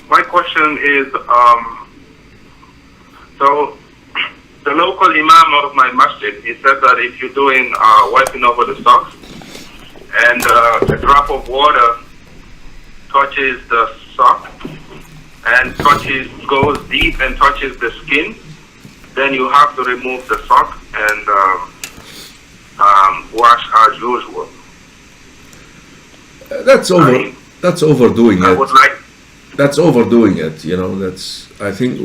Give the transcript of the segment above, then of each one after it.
my question is, so the local imam of my masjid, he said that if you're doing wiping over the socks and a drop of water touches the sock and goes deep and touches the skin, then you have to remove the sock and wash as usual. That's overdoing I it. would like. That's overdoing it. I think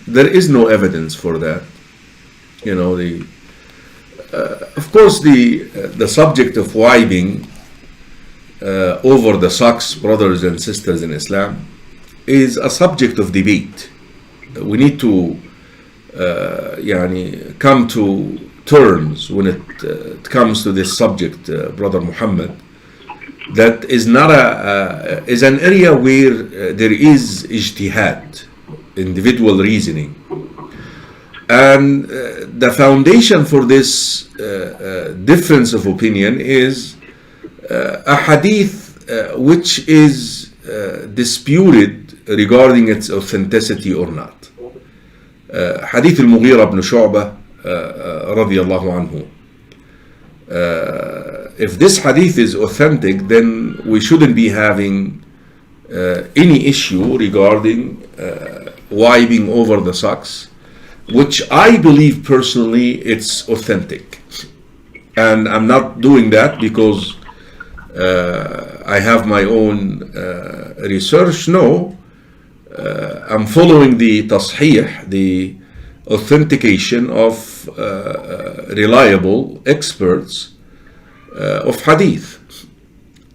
there is no evidence for that. Of course, the subject of wiping over the socks, brothers and sisters in Islam, is a subject of debate. We need to come to terms when it comes to this subject, Brother Muhammad. That is not is an area where there is ijtihad, individual reasoning, and the foundation for this difference of opinion is a hadith which is disputed regarding its authenticity or not. Hadith al-Mughira ibn Shu'bah radiyallahu anhu. If this hadith is authentic, then we shouldn't be having any issue regarding wiping over the socks, which I believe personally it's authentic. And I'm not doing that because I have my own research. No, I'm following the tasheeh, the authentication of reliable experts of hadith.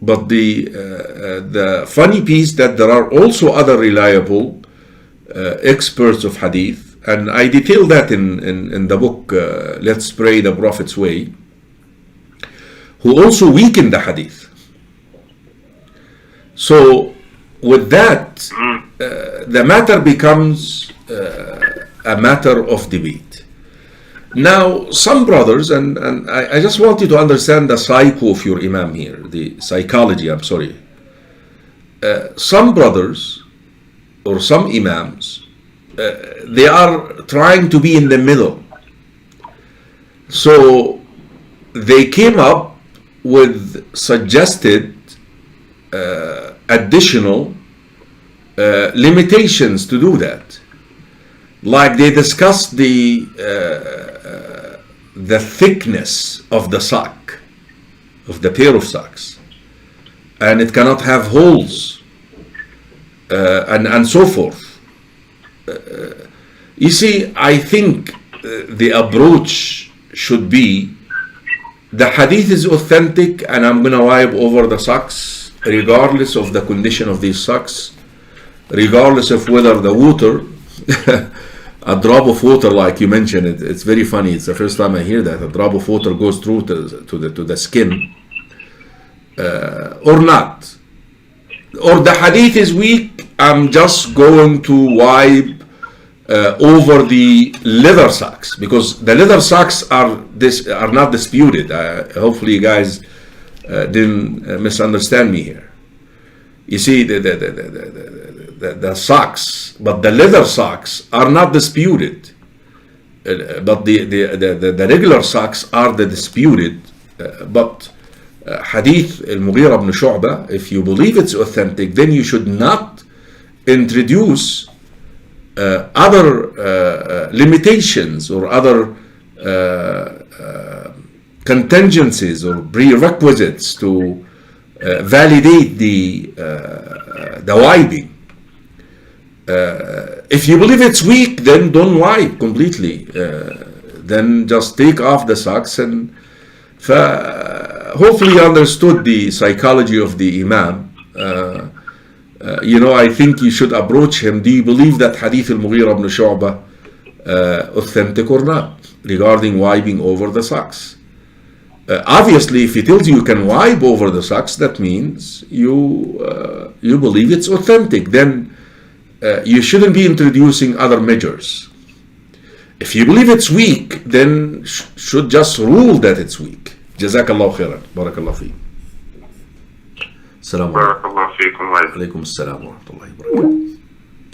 But the funny piece that there are also other reliable experts of hadith, and I detail that in the book Let's Pray the Prophet's Way, who also weaken the hadith. So with that, the matter becomes a matter of debate. Now, some brothers, and I just want you to understand the psycho of your imam here, the psychology, I'm sorry. Some brothers or some imams, they are trying to be in the middle. So they came up with suggested additional limitations to do that. Like they discussed the thickness of the sock, of the pair of socks, and it cannot have holes, and so forth. You see, I think the approach should be, the hadith is authentic and I'm gonna wipe over the socks regardless of the condition of these socks, regardless of whether the water a drop of water, like you mentioned, it's very funny. It's the first time I hear that a drop of water goes through to the skin, or not, or the hadith is weak. I'm just going to wipe over the leather socks, because the leather socks are not disputed. Hopefully, you guys didn't misunderstand me here. You see, the socks, but the leather socks are not disputed. But the regular socks are the disputed. But hadith al-Mughira ibn Shu'bah, if you believe it's authentic, then you should not introduce other limitations or other contingencies or prerequisites to validate the wiping. If you believe it's weak, then don't wipe completely. Then just take off the socks. And hopefully you understood the psychology of the Imam. I think you should approach him. Do you believe that Hadith al-Mughira ibn Shu'bah authentic or not regarding wiping over the socks? Obviously, if he tells you can wipe over the socks, that means you believe it's authentic. Then you shouldn't be introducing other measures. If you believe it's weak, then should just rule that it's weak. Jazakallah khairan. Barakallah fi. السلام عليكم. بارك الله فيكم. عليكم السلام ورحمة الله وبركاته.